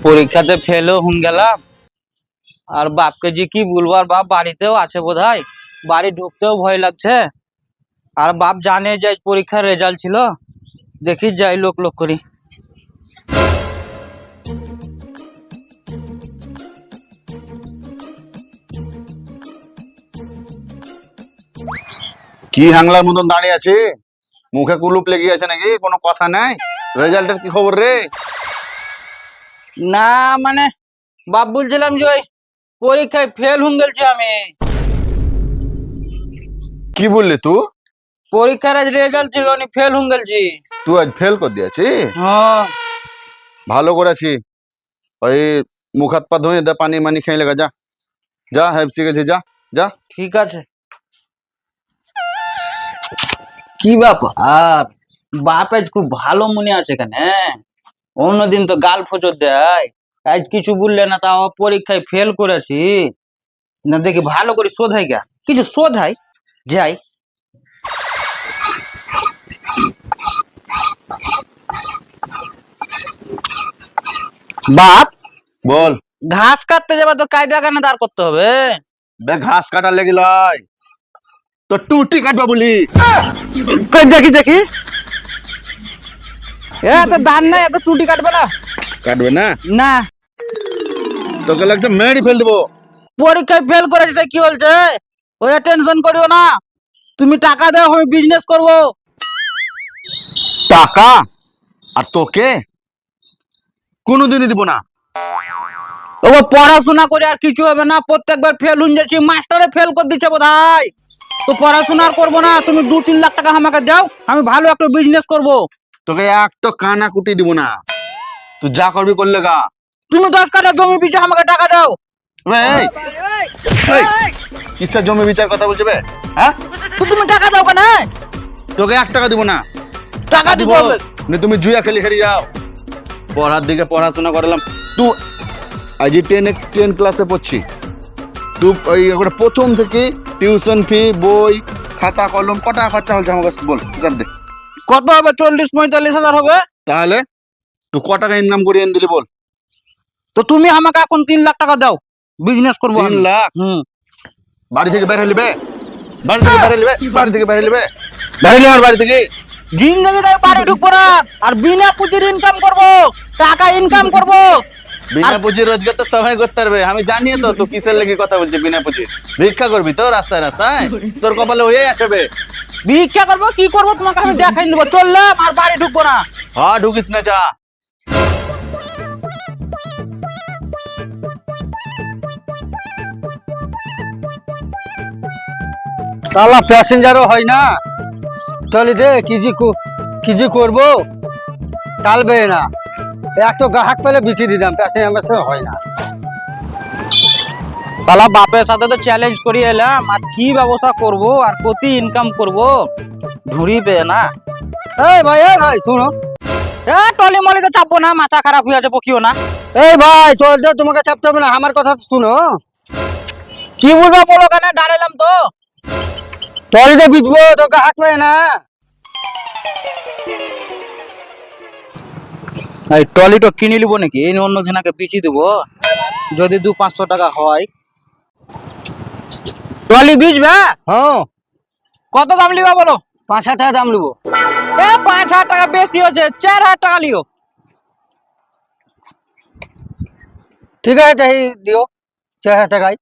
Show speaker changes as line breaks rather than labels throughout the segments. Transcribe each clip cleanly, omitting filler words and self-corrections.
পরীক্ষাতে ফেলও হুন গেলাম। আর বাপকে যে কি বলবো, আর বাপ বাড়িতেও আছে বোধহয়, বাড়ি ঢুকতেও ভয় লাগছে। আর বাপ জানে যে আজ পরীক্ষার রেজাল্ট ছিল, দেখি যাই লোক লোক করি।
কি হাংলার মতন দাঁড়িয়ে আছে? মুখে কুলুপ লেগে আছে নাকি? কোনো কথা নাই? রেজাল্টের কি খবর রে?
না মানে বাপ বলছিলাম যে ওই পরীক্ষায় ফেল হুন গেলছি আমি।
কি বললি তুই?
পরীক্ষার আজ রেজাল্ট ছিল, ফেল হুন গেলছি।
তুই আজ ফেল করে দিয়েছি?
হ্যাঁ।
ভালো করেছি। ওই মুখ হাত পা ধুয়ে দে, পানি মানি খেয়ে লেগে যা। যা হেপসি গেছি, যা যা।
ঠিক আছে। কি ব্যাপার, আর বাপ আজ খুব ভালো মনে আছে কেন? অন্যদিন তো গাল ফোঁচর দেয়, আজ কিছু বললে না, তাও পরীক্ষায় ফেল করেছি না, দেখি ভালো করে শোধাই গা, কিছু শোধাই যাই। বাপ,
বল।
ঘাস কাটতে যাবে তো কায়দা কানে দাঁড় করতে হবে।
বে ঘাস কাটার লেগে লয়, তো টুটি কাটবা বলি।
কই দেখি দেখি। এত দান নাই, এত টুটি কাটবে না।
কাটবে না?
না।
তোকে লাগছে মেরে ফেল দেবো।
পরীক্ষায় ফেল করেছে সে কি বলছে, ওই টেনশন করিও না, তুমি টাকা দাও, আমি বিজনেস করব।
টাকা? আর তোকে কোনোদিনই দিব না।
ও পড়াশোনা করে আর কিছু হবে না, প্রত্যেকবার ফেল হয়ে যাচ্ছি, মাস্টারে ফেল করে দিচ্ছে বোধহয়। তো পড়াশোনা আর করবো না, তুমি 2-3 লাখ টাকা আমাকে দাও, আমি ভালো একটা বিজনেস করব।
তোকে একটা কানা কুটি দিব না, তুই যা করবি করলে গা।
তুমি 10 কাঠা জমি বিচে আমাকে টাকা দাও।
এই, এই, কিসের জমি বিচার কথা বলছে বে? হ্যাঁ,
তো তুমি টাকা দাও কেন?
তোকে 1 টাকা দিব না।
টাকা দিতে হবে।
তুমি জুয়া খেলি খেলি যাও। পড়ার দিকে পড়াশোনা করলাম। তুই আজ 10 ক্লাসে পড়ছি। তুই ওই প্রথম থেকে টিউশন ফি, বই, খাতা কলম কত টাকা খরচা হচ্ছে আমাকে বল, হিসাব দে।
কত হবে? 40-45 হাজার হবে।
তাহলে তুই ক টাকা ইনকাম করে এনে দিলি বল?
তো তুমি আমাকে এখন 3 লাখ টাকা দাও, বিজনেস করবো
3
আমি।
লাখ?
হুম।
বাড়ি থেকে বের হলিবে? বাড়ি থেকে বের হলিবে? বাড়ি থেকে বের হলিবে? বের হলি আমার বাড়ি থেকে?
জিন্দগি তাই বাড়ি ঢুকবো না, আর বিনা পুঁজির ইনকাম করব, টাকা ইনকাম করব।
বিনা পুঁজির রোজগার তো সবাই করতে পারবে, আমি জানি তো। তুই কিসের লেগে কথা বলছিস বিনা পুঁজি? ভিক্ষা করবি তো রাস্তায় রাস্তায়? তোর কপালে হয়ে আসবে।
ভিক্ষা করবো কি করবো তোমাকে আমি দেখাই দেবো, চললাম আর বাড়ি ঢুকবো না।
হ্যাঁ, ঢুকিস না, যা।
সালা প্যাসেঞ্জারও হয় না, চলে দে কি যে করবো চালবে না। এক তো গ্রাহক পেলে বিছিয়ে দিতাম, প্যাসেঞ্জার হয় না।
সালা বাপের সাথে তো চ্যালেঞ্জ করি এলাম, আর কি ব্যবসা করব আর কতি ইনকাম করব, ঢুরি পে না।
এই ভাই শুনো।
টলি মলিতে চাপবো না, মাথা খারাপ হয়ে আছে, বকিও না।
এই ভাই চল দে, তোমাকে চাপতে হবে না, আমার কথা তো শুনো।
কি বলবো বলো, কেন দাঁড়ালাম তো।
টলিতে বিচবো তো গ্রাহক পায় না।
এই টলিটা কিনে নিবো নাকি, এই অন্য জনাকে বিচি দেবো, যদি 200-500 টাকা হয়। টলি বিচবে?
হ্যাঁ,
কত দাম লিবা বলো?
5,000 টাকা দাম নেবো।
5,000 টাকা বেশি হচ্ছে, 4,000 টাকা লিও।
ঠিক আছে তাই দিও 4,000 টাকায়।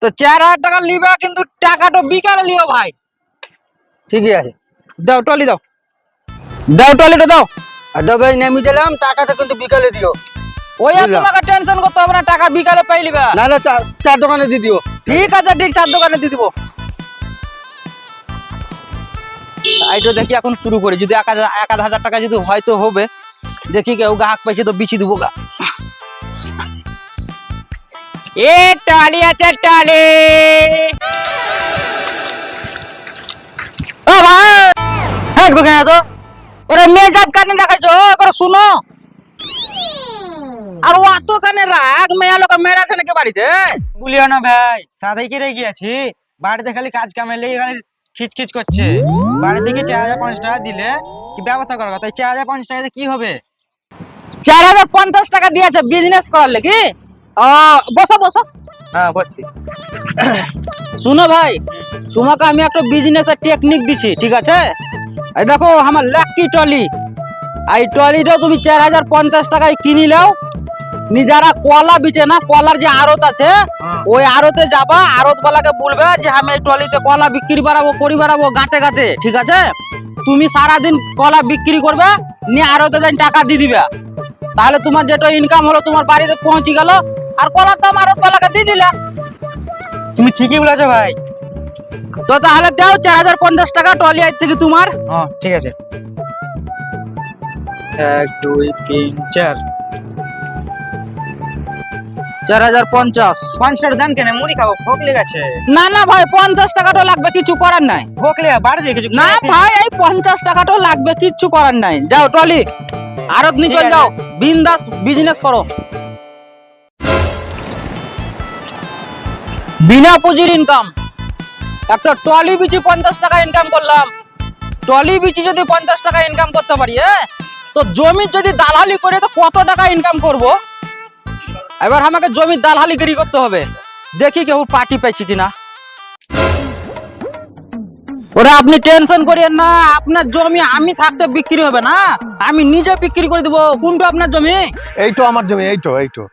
তো 4,000 টাকা লিবা, কিন্তু টাকাটা বিকালে লিও ভাই।
ঠিকই আছে,
দাও টলি দাও, দাও টলিটা দাও।
আর তবে নেমে দিলাম, টাকাটা কিন্তু বিকালে দিও।
ওই আর
বুঝলাম।
তোমাকে টেনশন করতে হবে না, টাকা বিকালে পাই লিবা।
না চার দোকানে দিয়ে দিও।
ঠিক আছে, ঠিক 4 দোকানে দিয়ে দিব। এইটা দেখি এখন শুরু করি, যদি 1,000 টাকা যদি হয় তো হবে, দেখি কেউ গ্রাহক পাইছে তো বিচি দিব গা। এ টলি আছে টলি। ও ভাই, হেড বকে না তো, ওরে মেজাজ কানে দেখাইছো, করে শুনো। আর ও তো কানে রাগ, মেয়া লোক মেরা আছে নাকি বাড়িতে?
বলিও না ভাই, সাদাই কেড়ে গিয়েছি, বাড়িতে খালি কাজ কামাইলে খালি খিচখিচ করছে। বাড়ি থেকে 4,000-5,000 টাকা দিলে কি ব্যবস্থা করার কথা, 4,000-5,000 টাকা কি হবে?
4050 টাকা দিয়েছে বিজনেস করার লেগে। বসো বসো।
হ্যাঁ বসছি।
শুনো ভাই, তোমাকে আমি একটা বিজনেসের টেকনিক দিছি, ঠিক আছে? এই দেখো আমার লাকি ট্রলি, এই ট্রলিটা তুমি 4050 টাকায় কিনি নাও। যারা কলা বিচে না, কলার যে আড়ত আছে, ওই আড়তে যাবা, আড়ত বালাকে বলবে যে আমি এই ট্রলিতে কলা বিক্রি বাড়াবো গাতে গাতে, ঠিক আছে? তুমি সারাদিন কলা বিক্রি করবে, নিয়ে আড়তে যাই টাকা দিয়ে দিবে। তাহলে তোমার যেটা ইনকাম হলো তোমার বাড়িতে পৌঁছে গেল, আর কলার দাম আড়ত বালাকে দিয়ে দিলে।
তুমি ঠিকই বলেছো ভাই।
তো তাহলে দাও 4050 টাকা ট্রলি আজ থেকে তোমার।
হ্যাঁ ঠিক আছে। 1 2 3 4
4050।
5 টাকা দেন কেন? মুড়ি খাবো, ভোক লেগেছে।
না না ভাই, 50 টাকাটাও লাগবে, কিছু করার নাই।
ভোক লেগে বাড়ি দিয়ে কিছু
না ভাই, এই 50 টাকাটাও লাগবে, কিচ্ছু করার নাই। যাও ট্রলি আরত নিয়ে চল যাও, বিন্দাস বিজনেস করো। বিনা পুঁজির ইনকাম। একটা ট্রলি বিচি 50 টাকা ইনকাম করলাম। ট্রলি বিচি যদি 50 টাকা ইনকাম করতে পারি, তো জমির যদি দালালি করে তো কত টাকা ইনকাম করব? এবার আমাকে জমির দালালিগিরি করতে হবে, দেখি কেউ পার্টি পাইছি কিনা। ওরা আপনি টেনশন করিয়েন না, আপনার জমি আমি থাকতে বিক্রি হবে না, আমি নিজে বিক্রি করে দিব। কোনটা আপনার জমি?
এইটো আমার জমি, এইটো এইটো।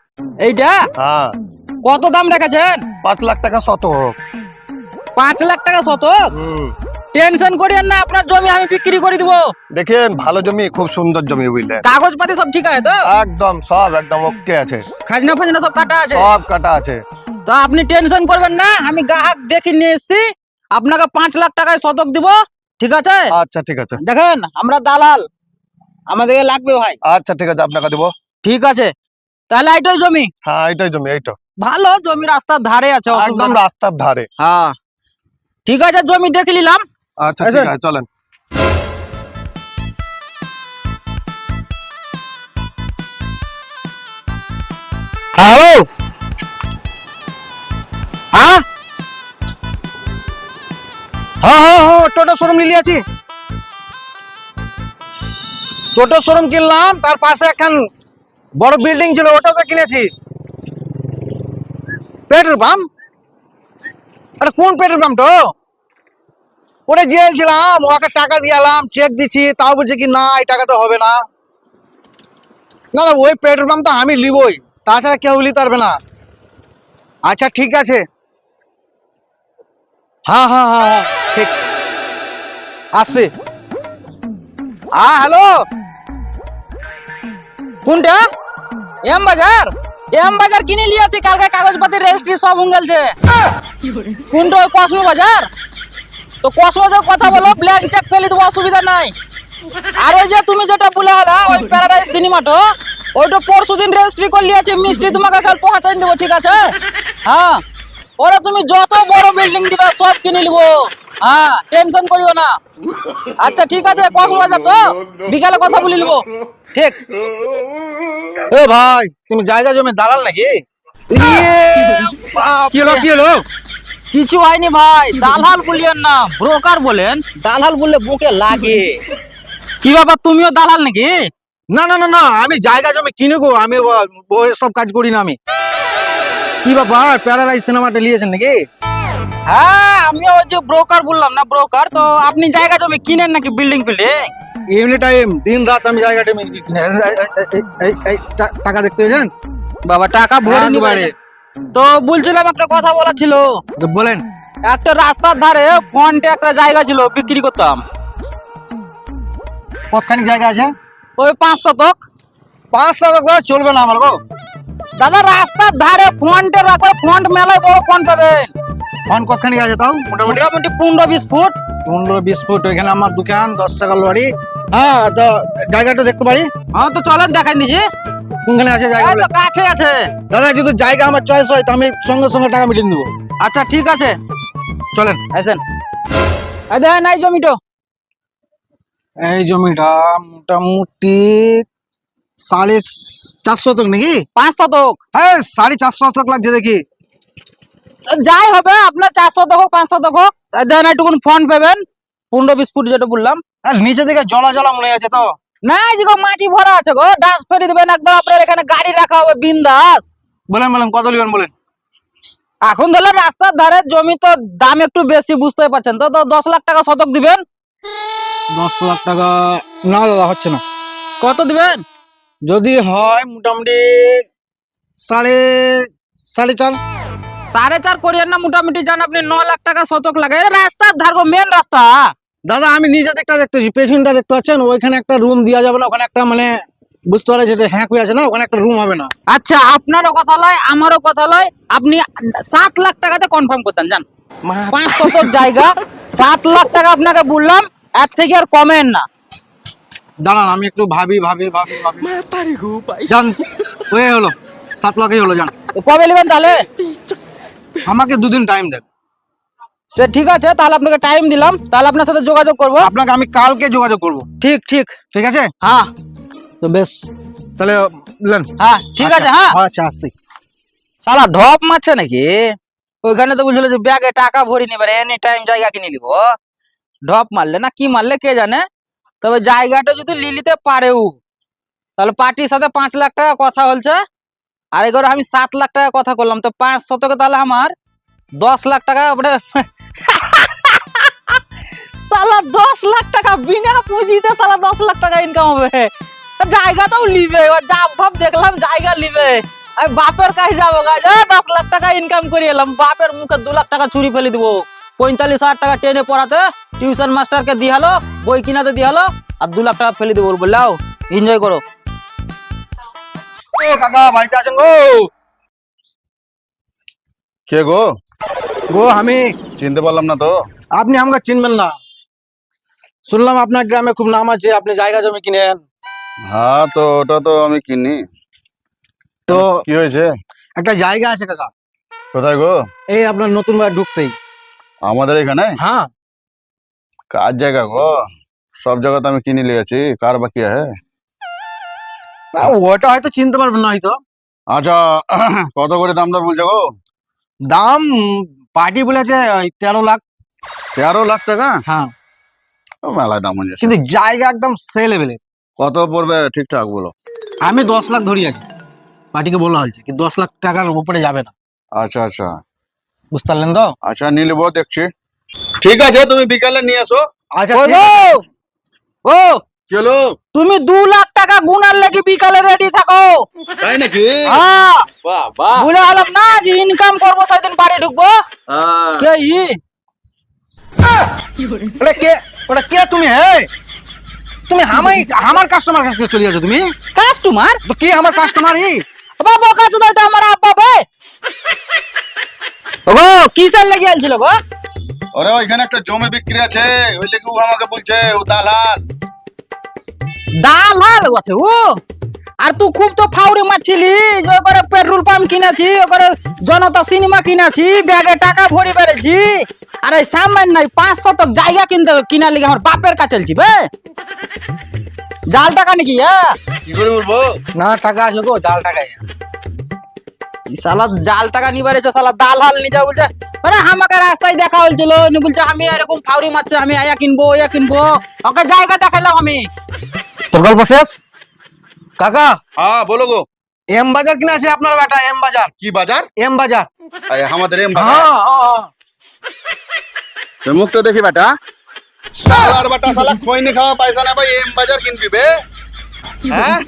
এইটা
হ্যাঁ,
কত দাম রেখেছেন?
5 লাখ টাকা শতক।
5 লাখ টাকা শতক? টেনশন করিয়েন না, আপনার জমি আমি বিক্রি করে দিব।
দেখেন ভালো জমি, খুব সুন্দর জমি, বুঝলেন?
কাগজপাতি সব ঠিক আছে তো?
একদম সব একদম ওকে আছে,
খাজনা ফাজনা সব কাটা আছে?
সব কাটা আছে।
তো আপনি টেনশন করবেন না, আমি গ্রাহক দেখে নিয়ে এসেছি, আপনাকে 5 লাখ টাকায় শতক দিব, ঠিক আছে?
আচ্ছা ঠিক আছে,
দেখেন আমরা দালাল, আমাদেরকে লাগবে ভাই।
আচ্ছা ঠিক আছে, আপনাকে দেবো।
ঠিক আছে, তাহলে এইটাই জমি।
হ্যাঁ এইটাই জমি, এইটো
ভালো জমি, রাস্তার ধারে আছে, অসুবিধা
একদম
নেই।
রাস্তার ধারে।
হ্যাঁ ঠিক আছে, জমি দেখে নিলাম।
আচ্ছা
আচ্ছা।
ঠিক আছে, চলেন।
হ্যালো, হ্যাঁ হ্যাঁ হ্যাঁ হ্যাঁ, টোটো শোরুম নিয়ে আছি। টোটো শোরুম কিনলাম, তার পাশে এখন বড় বিল্ডিং ছিল, ওটাও তো কিনেছি। Petrol pump? আরে কোন পেট্রোল পাম্প তো? ওটা গিয়েছিলাম, ওকে টাকা দিয়ালাম, চেক দিছি, তাও বলছে কি না এই টাকা তো হবে না। না না, ওই পেট্রোল পাম্প তো আমি লিবই, তাছাড়া কেউ নিতে পারবে না। আচ্ছা ঠিক আছে, হ্যাঁ হ্যাঁ হ্যাঁ হ্যাঁ ঠিক আসছি।
হ্যাঁ হ্যালো, কোনটা? এম বাজার? এম বাজার কিনে লিয়েছি, কালকে কাগজপাতি রেজিস্ট্রি সব হয়ে কোনটা? ওই কসমো বাজার? তো কসমো বাজার কথা বলো, ব্ল্যাঙ্ক চেক ফেলে দেবো, অসুবিধা নাই। আর ওই যে তুমি যেটা বলে হলা ওই প্যারাডাইজ সিনেমাটো, ওইটা পরশুদিন রেজিস্ট্রি করে লিয়েছি, মিষ্টি তোমাকে কাল পৌঁছাই দেবো, ঠিক আছে? হ্যাঁ, ওরা তুমি যত বড় বিল্ডিং দিবে সব কিনে নিবো, হ্যাঁ টেনশন করিও না। আচ্ছা ঠিক আছে, কসমো বাজার তো বিকালে কথা বলে নিবো, ঠিক?
এ ভাই, তুমি জায়গা জমি দালাল নাকি? কি হলো কি হলো?
কিছু হয়নি ভাই, দালাল বলিয়েন না, ব্রোকার বলেন। দালাল বললে বুকে লাগে। কি ব্যাপার, তুমিও দালাল নাকি?
না না না না, আমি জায়গা জমি কিনে গো, আমি সব কাজ করি না আমি। কি ব্যাপার, প্যারাডাইজ সিনেমাটা নিয়েছেন নাকি?
হ্যাঁ, আমিও ওই যে ব্রোকার বললাম না, ব্রোকার। তো আপনি জায়গা জমি কিনেন নাকি, বিল্ডিং ফিল্ডিং?
এমনি টাইম দিন রাত আমি জায়গাটা কিনে টাকা দেখতে পেয়েছেন
বাবা টাকা ভরে
হ্যাঁ,
নিবারে।
বাড়ি।
তো বলছিলাম একটা কথা বলা ছিল।
বলেন।
একটা রাস্তার ধারে ফ্রন্টে একটা জায়গা ছিল, বিক্রি করতাম।
কতখানি জায়গা আছে?
ওই 5 শতক।
5 শতক চলবে না আমার গো।
দাদা রাস্তার ধারে ফ্রন্টে রাখো, ফ্রন্ট মেলায় বড় ফ্রন্ট পাবেন।
ফোন কতখানি আছে তাও মোটামুটি?
মোটামুটি 15-20 ফুট।
15-20 ফুট। ওইখানে আমার দোকান, 10 টাকার বাড়ি। হ্যাঁ, তো জায়গাটা দেখতে পারি?
হ্যাঁ তো চলেন দেখাই দিছি।
কোনখানে আছে জায়গা?
এই তো কাছে আছে।
দাদা যদি জায়গা আমার চয়েস হয় তো আমি সঙ্গে সঙ্গে টাকা মিটিয়ে দেবো।
আচ্ছা ঠিক আছে,
চলেন।
আসেন। এই দেখেন এই জমিটো।
এই জমিটা মোটামুটি 4.5 শতক নাকি?
5 শতক।
হ্যাঁ, 4.5 শতক লাগছে দেখি।
যাই হবে আপনার, 4 শতক হোক 5 শতক হোক। এই দেখেন এইটুকুন ফ্রন্ট পাবেন, 15-20 ফুট যেটা বললাম।
আর নিচে দিকে জলা জলা মনে আছে তো?
না যে গো মাটি ভরা আছে গো, ডাস ফেরি দেবেন একবার, আপনার এখানে গাড়ি রাখা হবে বিন্দাস।
বলেন বলেন কত নেবেন বলেন।
এখন ধরলে রাস্তার ধারে জমি তো দাম একটু বেশি, বুঝতে পারছেন তো, 10 লাখ টাকা শতক দিবেন।
10 লাখ টাকা না দাদা, হচ্ছে না।
কত দিবেন?
যদি হয় মোটামুটি সাড়ে 4.5।
4.5 করিয়েন না, মোটামুটি যান আপনি 9 লাখ টাকা শতক লাগে। রাস্তার ধার গো, মেন রাস্তা।
দাদা আমি নিজে দিকটা দেখতেছি, পেছনটা দেখতে পাচ্ছেন, ওইখানে একটা রুম দেওয়া যাবে না, ওখানে একটা মানে বুঝতে পারে যেটা হ্যাঁ হয়ে আছে না, ওখানে একটা রুম হবে না।
আচ্ছা আপনারও কথা লয় আমারও কথা লয়, আপনি 7 লাখ টাকাতে কনফার্ম করতেন যান। 5 শতক জায়গা, 7 লাখ টাকা আপনাকে বললাম, এর থেকে আর কমেন না।
দাঁড়ান আমি একটু ভাবি জান, হয়ে হলো 7 লাখই হলো জান।
তো কবে নেবেন তাহলে?
আমাকে 2 দিন টাইম দেন।
সে ঠিক আছে, তাহলে আপনাকে টাইম দিলাম, তাহলে আপনার সাথে যোগাযোগ করব।
আপনাকে আমি কালকে যোগাযোগ করব।
ঠিক ঠিক
ঠিক আছে?
হ্যাঁ
তো বেশ, তাহলে নেন।
হ্যাঁ ঠিক আছে। হ্যাঁ
আচ্ছা আসছি।
শালা ঢপ মারছে নাকি? ওইখানে তো বুঝলো যে ব্যাগে টাকা ভরি নিবার এনি টাইম জায়গা কিনে নিব। ঢপ মারলে না কি মারলে কে জানে, তবে জায়গাটা যদি লিলিতে পারেও, তাহলে পার্টির সাথে 5 লাখ টাকা কথা হচ্ছে, আর এবার আমি 7 লাখ টাকা কথা করলাম, তো 5 শতকে তাহলে আমার 10 লাখ টাকা ওপরে। শালা 10 লাখ টাকা বিনা পুঁজিতে শালা 10 লাখ টাকা ইনকাম হবে। জায়গাটাও লিবে, যা ভাব দেখলাম জায়গা লিবে। আমি বাপের কাছে যাবো গাছ, 10 লাখ টাকা ইনকাম করে এলাম, বাপের মুখে 2 লাখ টাকা চুরি ফেলে দিব। 45,000 টাকা টেনে পড়াতে, টিউশন মাস্টারকে দিয়ে হলো, বই কিনাতে দিয়ে হলো, আর 2 লাখ টাকা ফেলে দিব। বললাও এনজয় করো।
ও কাকা বাড়িতে আছেন গো?
কে গো?
গো আমি।
চিনতে পারলাম না তো।
আপনি আমাকে চিনবেন না, শুনলাম আপনার গ্রামে খুব নাম আছে, আপনি জায়গা জমি কিনেন।
হ্যাঁ তো ওটা তো আমি কিনি।
তো
কি হয়েছে?
একটা জায়গা আছে কাকা,
কোথায় গো?
এই আপনার নতুন বাড়ি ঢুকতেই।
আমাদের এখানে?
হ্যাঁ
কার জায়গা গো? সব জায়গা তো আমি কিনে লিয়েছি, কার বাকি আছে?
ওটা হয়তো চিনতে পারবেন না হয়তো।
আচ্ছা কত করে দাম দর বলছো গো?
দাম পার্টি বলেছে 13 লাখ।
13 লাখ টাকা?
হ্যাঁ
ও, মেলায় দাম হয়ে যাচ্ছে।
কিন্তু জায়গা একদম সে লেভেলের।
কত পড়বে ঠিকঠাক বলো?
আমি 10 লাখ ধরি আছি, পার্টিকে বলা হয়েছে কি 10 লাখ টাকার উপরে যাবে না।
আচ্ছা আচ্ছা
বুঝতে পারলেন তো?
আচ্ছা নিয়ে নেবো, দেখছি। ঠিক আছে, তুমি বিকালে নিয়ে এসো।
আচ্ছা
ওই গো, ও
চলো।
তুমি 2 লাখ টাকা গুনার লেগে বিকালে রেডি থাকো।
তাই নাকি?
হ্যাঁ
বাহ বাহ।
বলে হলাম না যে ইনকাম করবো, সেদিন বাড়ি ঢুকবো।
হ্যাঁ।
কে ই?
ওটা কে? ওটা কে তুমি? হে তুমি আমার কাস্টমার কাছে চলে যাচ্ছ তুমি?
কাস্টমার?
তো কি আমার কাস্টমার?
বাবা কাছে তো এটা আমার আব্বা বে। ওগো কিসের লেগে আলছিল গো?
ওরে ওইখানে একটা জমি বিক্রি আছে, ওই লেগে ও আমাকে বলছে, ও দালাল।
দালাল আছে ও? আর তুই খুব তো ফাউরি মারছিলি যে ওখানে পেট্রোল পাম্প কিনেছি, ওখানে জনতা সিনেমা কিনেছি, ব্যাগে টাকা ভরি বেড়েছি, আর এই সামান নাই 5 শতক জায়গা কিনতে কিনার লিগে আমার বাপের কাছে চলছি বে। জাল টাকা নাকি? হ্যাঁ
কি করে বলবো?
না টাকা আছে গো, জাল টাকায়।
শালা জাল টাকা নিবারে শালা দালাল নিজে বলছে, আরে আমাকে রাস্তায় দেখা হয়েছিল, উনি বলছে আমি এরকম ফাউরি মারছে, আমি আয়া কিনবো ইয়া কিনবো, ওকে জায়গা দেখালাম আমি।
তোর গল্প শেষ কাকা?
হ্যাঁ বলো গো।
এম বাজার কিনা আছে আপনার বেটা? এম বাজার?
কি বাজার?
এম বাজার।
এই আমাদের এম বাজার?
হ্যাঁ হ্যাঁ।
তোর মুখটা দেখি বেটা। শালার বেটা, শালা খৈনি খাওয়া পয়সা না ভাই, এম বাজার কিনবি বে? হ্যাঁ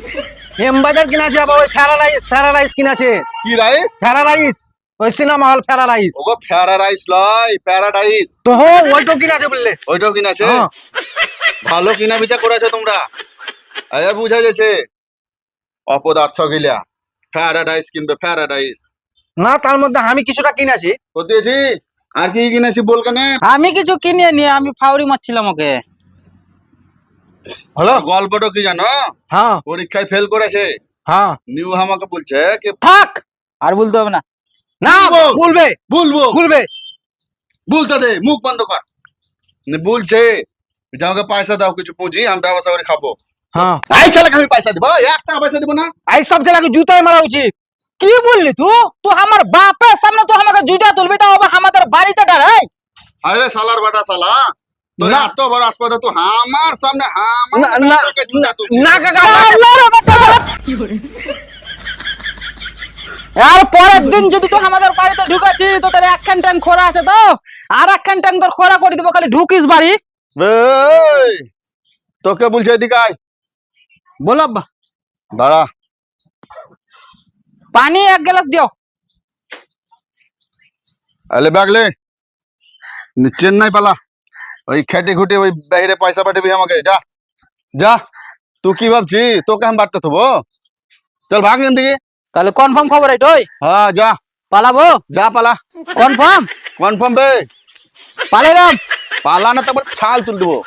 এম বাজার কিনা আছে, আবার ওই ফেরারাইস কিনা আছে।
কি রাইস?
ফেরারাইস, ওই সিনেমা হল ফেরারাইস।
ওগো প্যারাডাইস লয়, প্যারাডাইস।
তো হো ওইটাও কিনা আছে বললে?
ওইটাও কিনেছে?
হ্যাঁ।
ভালো কিনা বিচা করেছো তোমরা। আয়া বুঝা গেছে অপদার্থ গিলা। প্যারাডাইস কিনবে, প্যারাডাইস।
না তার মধ্যে আমি কিছুটা কিনেছি।
কোথায়ছি? আর কি কিনেছি বল কেন?
আমি কিছু কিনে নিয়ে আমি ফাউরি মারছিলাম ওকে।
হলো?
গল্পটা কি জানো?
হ্যাঁ
পরীক্ষায় ফেল করেছে,
হ্যাঁ।
নিউ আমাকে বলছে কি
থাক আর বলতে হবে না।
না বলবে
বলবো,
বলবে।
বলতে দে, মুখ বন্ধ কর। বলছে যে আমাকে পয়সা দাও, কিছু পুঁজি, আমি ব্যবসা করে খাবো।
হ্যাঁ
আই ছেলেকে আমি পয়সা দিব, 1 টাকা পয়সা দিব না।
এই সব ছেলেকে জুতায় মারা উচিত।
কি বললি তুই আমার বাপের সামনে তো আমাকে জুতা তুলবি, তাও আবার আমাদের বাড়িতে ডারাই।
আরে শালার বাটা শালা, তোর
না।
এত বড় হাসপাতাল তুই আমার সামনে
না, না,
আমাকে জুতা তুলছিস।
না কাকা
আর পরের দিন যদি তো আমাদের বাড়িতে ঢুকাছি তো তার একখান ট্যাঙ্ক খোরা আছে তো আর একখান ট্যাঙ্ক তোর খোরা করে দিব, খালি ঢুকিস বাড়ি।
এই, তোকে বলছে এদিকে আয়।
বলো আব্বা।
দাঁড়া।
পানি 1 গ্লাস দিও।
আলে ব্যাগলে চেন্নাই পালা, ওই খেটে খুটে ওই বাইরে পয়সা পাঠাবি আমাকে। যা যা, তুই কি ভাবছি তোকে আমি বাড়তে থবো? চল ভাগ এখান থেকে।
তাহলে কনফার্ম খবর এইটাই,
হ্যাঁ যা,
পালাবো?
যা পালা।
কনফার্ম?
কনফার্ম বে,
পালাইলাম।
পালা না তারপর ছাল তুল দেবো।